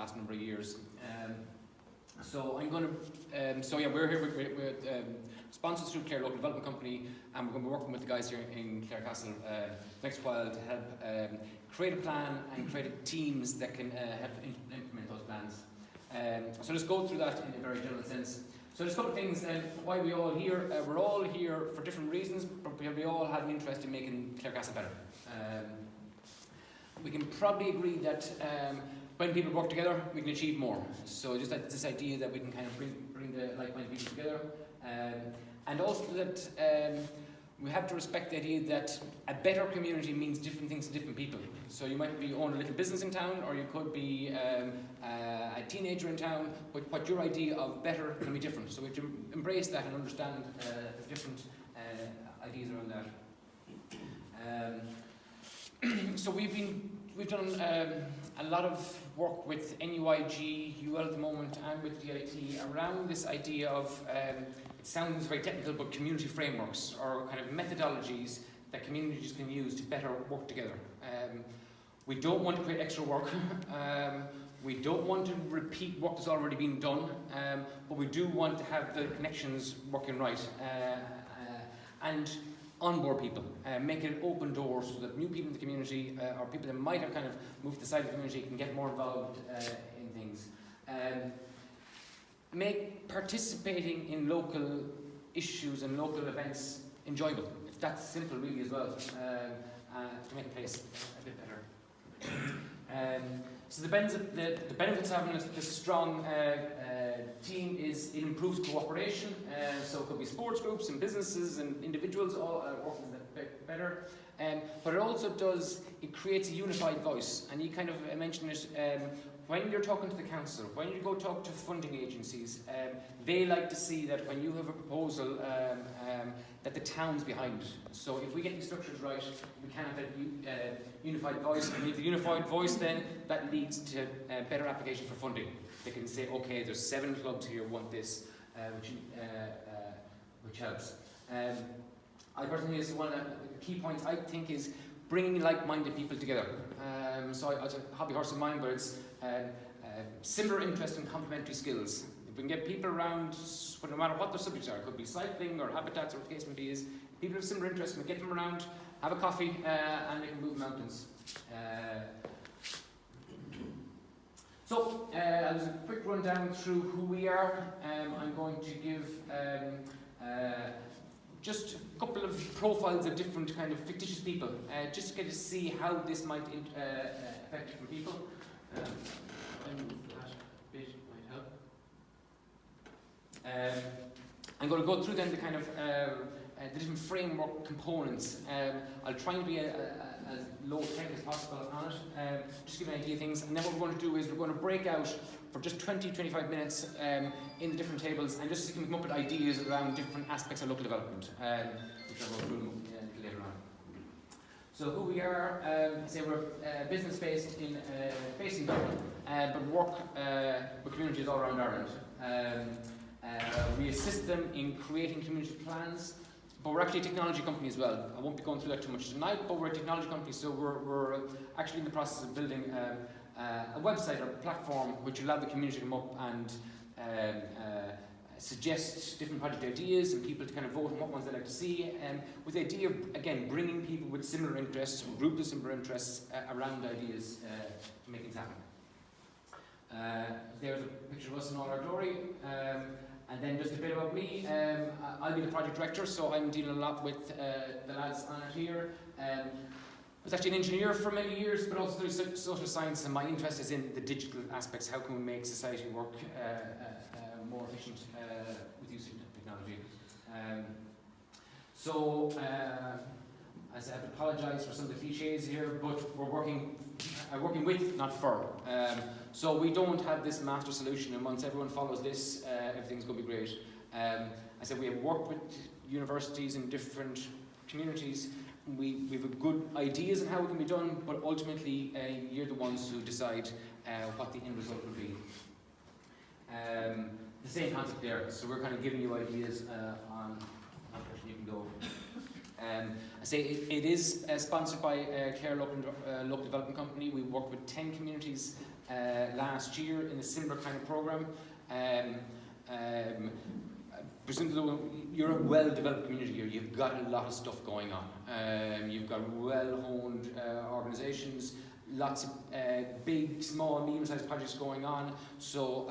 past number of years. So I'm going to, so yeah, we're here with sponsored through Clare Local Development Company, and we're going to be working with the guys here in Clare Castle next while to help create a plan and create teams that can help implement those plans. So let's go through that in a very general sense. So there's a couple of things why we're all here. We're all here for different reasons, but we all have an interest in making Clare Castle better. We can probably agree that when people work together, we can achieve more. So just like this idea that we can kind of bring the like-minded people together. And also that we have to respect the idea that a better community means different things to different people. So you might be owning a little business in town, or you could be a teenager in town, but your idea of better can be different. So we have to embrace that and understand the different ideas around that. So we've done a lot of work with NUIG, UL at the moment, and with DIT around this idea of, it sounds very technical, but community frameworks or kind of methodologies that communities can use to better work together. We don't want to create extra work. We don't want to repeat work that's already been done, but we do want to have the connections working right. And onboard people, make it an open door so that new people in the community or people that might have kind of moved to the side of the community can get more involved in things. Make participating in local issues and local events enjoyable. It's that simple really as well, to make a place a bit better. So the benefits of having a strong team is it improves cooperation. So it could be sports groups and businesses and individuals all working better. But it also it creates a unified voice. And you kind of mentioned it, when you're talking to the council, when you go talk to funding agencies, they like to see that when you have a proposal that the town's behind it. So if we get these structures right, we can have a unified voice, and with the unified voice then, that leads to better applications for funding. They can say, okay, there's 7 clubs here want this, which helps. I personally, is one of the key points I think is bringing like-minded people together. So it's a hobby horse of mine, but it's similar interest and complementary skills. If we can get people around, no matter what their subjects are, it could be cycling or habitats or what the case may be, is people have similar interests, we get them around, have a coffee, and they can move mountains. So, as a quick rundown through who we are, I'm going to give just a couple of profiles of different kind of fictitious people, just to get to see how this might affect different people. That bit might help. I'm going to go through then the kind of the different framework components. I'll try and be as low tech as possible on it, just give an idea of things, and then what we're going to do is we're going to break out for just 20-25 minutes in the different tables and just see if we can come up with ideas around different aspects of local development, which I'll go through later on. So who we are, say we're business based in Dublin, but work with communities all around Ireland. We assist them in creating community plans, but we're actually a technology company as well. I won't be going through that too much tonight, but we're a technology company, so we're actually in the process of building a website or a platform which will allow the community to come up and suggest different project ideas and people to kind of vote on what ones they'd like to see, with the idea of, again, bringing people with similar interests, groups of similar interests around ideas to make things happen. There's a picture of us in all our glory. And then just a bit about me. I'll be the project director, so I'm dealing a lot with the lads on it here. I was actually an engineer for many years, but also through social science, and my interest is in the digital aspects. How can we make society work more efficient with using technology? I have to apologise for some of the cliches here, but we're working with, not for. So we don't have this master solution, and once everyone follows this, everything's going to be great. I said we have worked with universities in different communities. We have good ideas on how it can be done, but ultimately you're the ones who decide what the end result will be. The same concept there, so we're kind of giving you ideas on how you can go. I say it is sponsored by Clare Local Development Company. We worked with 10 communities last year in a similar kind of programme. Presumably you're a well-developed community here. You've got a lot of stuff going on. You've got well-honed organisations, lots of big, small, medium-sized projects going on. So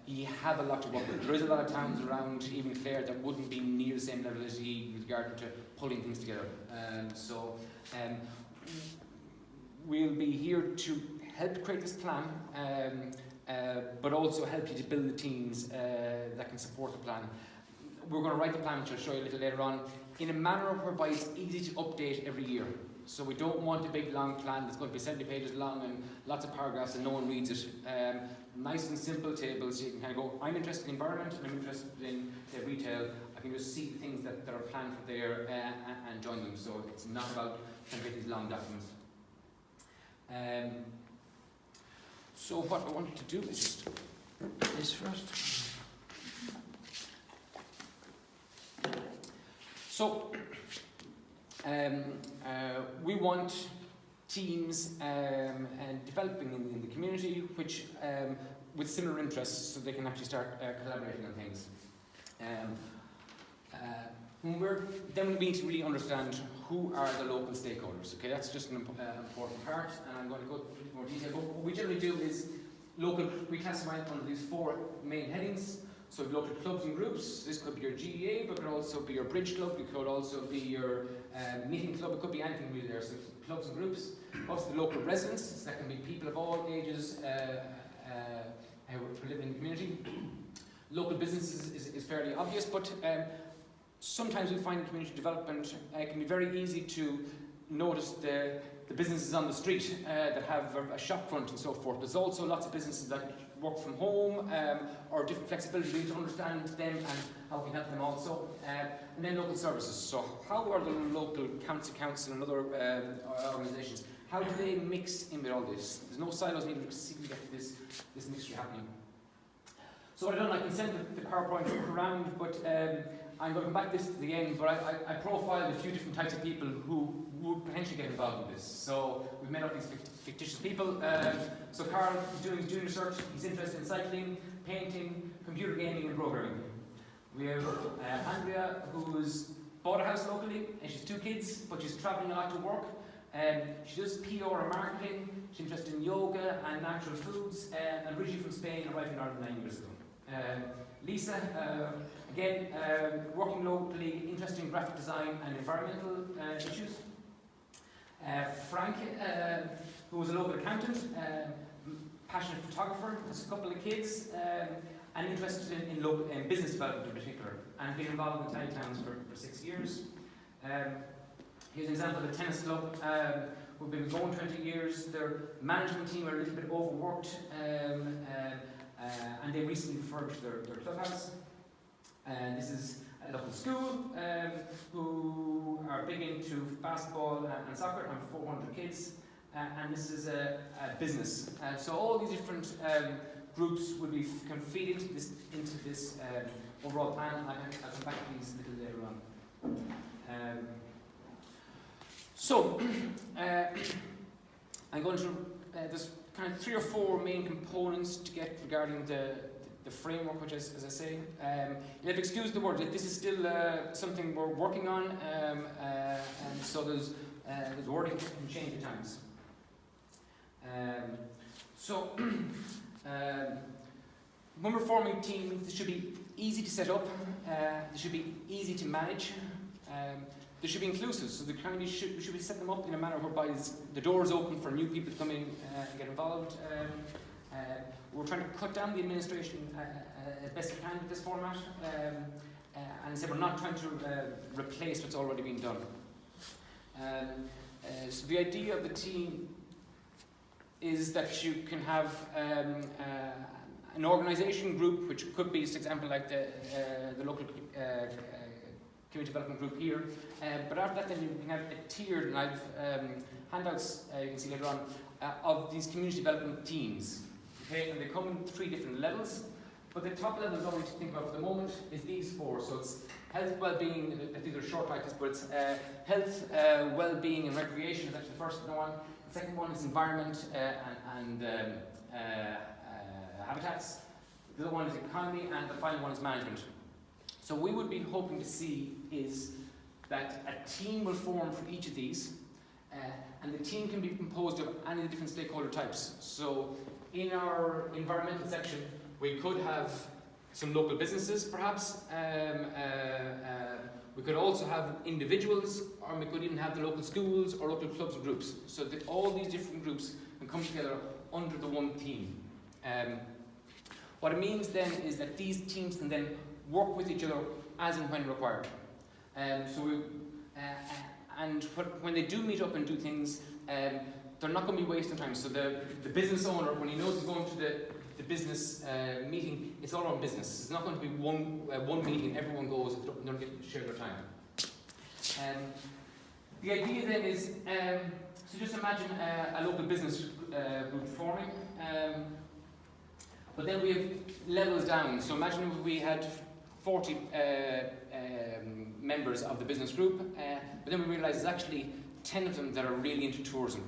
you have a lot to work with. There is a lot of towns around, even Clare, that wouldn't be near the same level as you with regard to pulling things together. We'll be here to help create this plan, but also help you to build the teams that can support the plan. We're going to write the plan, which I'll show you a little later on, in a manner whereby it's easy to update every year. So we don't want a big long plan that's going to be 70 pages long and lots of paragraphs and no one reads it. Nice and simple tables, so you can kind of go, I'm interested in environment and I'm interested in say, retail. I can just see things that are planned for there and join them. So it's not about trying to get these long documents. So what I wanted to do is just this first. So we want teams and developing in the community which with similar interests so they can actually start collaborating on things. Then we need to really understand who are the local stakeholders. Okay, that's just an important part, and I'm going to go into more detail. But what we generally do is we classify it under these 4 main headings. So local clubs and groups. This could be your GEA, but it could also be your bridge club. It could also be your meeting club. It could be anything really there. So clubs and groups. Also the local residents. So that can be people of all ages who live in the community. Local businesses is fairly obvious, but sometimes we find in community development it can be very easy to notice the businesses on the street that have a shop front and so forth. There's also lots of businesses that work from home or different flexibility. We need to understand them and how we can help them also. And then local services. So how are the local county council and other organisations, how do they mix in with all this? There's no silos needed to see we get this mixture happening. So what I've done, I can send the PowerPoint around, but I'm going to come back to this at the end, but I profiled a few different types of people who would potentially get involved in this. So we've made up these fictitious people. So Carl is doing research. He's interested in cycling, painting, computer gaming and programming. We have Andrea, who's bought a house locally, and she's 2 kids, but she's travelling a lot to work. She does PR and marketing. She's interested in yoga and natural foods, and originally from Spain, arrived in Ireland 9 years ago. Lisa, again, working locally, interested in graphic design and environmental issues. Frank, who was a local accountant, passionate photographer, has a couple of kids, and interested in business development in particular, and been involved in eTownz for 6 years. Here's an example of a tennis club who've been going 20 years. Their management team are a little bit overworked, and they recently refurbished their clubhouse. And this is a local school who are big into basketball and soccer, and 400 kids. And this is a business. So all these different groups will be can feed into this overall plan. I'll come back to these a little later on. I'm going to there's kind of 3 or 4 main components to get regarding the framework, which is, as I say, you'll have excused the word, this is still something we're working on, and so there's wording can change at times. When we're forming teams, they should be easy to set up, they should be easy to manage, they should be inclusive, so we should be set them up in a manner whereby the door is open for new people to come in and get involved. We're trying to cut down the administration as best we can with this format, and so we're not trying to replace what's already been done. So the idea of the team is that you can have an organisation group, which could be, for example, like the local community development group here. But after that, then you can have a tiered, and I've handouts you can see later on of these community development teams. Okay, and they come in 3 different levels. But the top level is all we need to think about for the moment is these four. So it's health, well-being, these are short titles, but it's health, well-being and recreation is actually the first one. The second one is environment and habitats. The other one is economy, and the final one is management. So we would be hoping to see is that a team will form for each of these, and the team can be composed of any of the different stakeholder types. So in our environmental section, we could have some local businesses, perhaps. We could also have individuals, or we could even have the local schools or local clubs and groups. So that all these different groups can come together under the one theme. What it means then is that these teams can then work with each other as and when required. When they do meet up and do things, they're not going to be wasting time. So the business owner, when he knows he's going to the business meeting, it's all on business. It's not going to be one meeting, everyone goes, and they're going to share their time. The idea then is, so just imagine a local business group forming, but then we have levels down. So imagine if we had 40 members of the business group, but then we realise there's actually 10 of them that are really into tourism.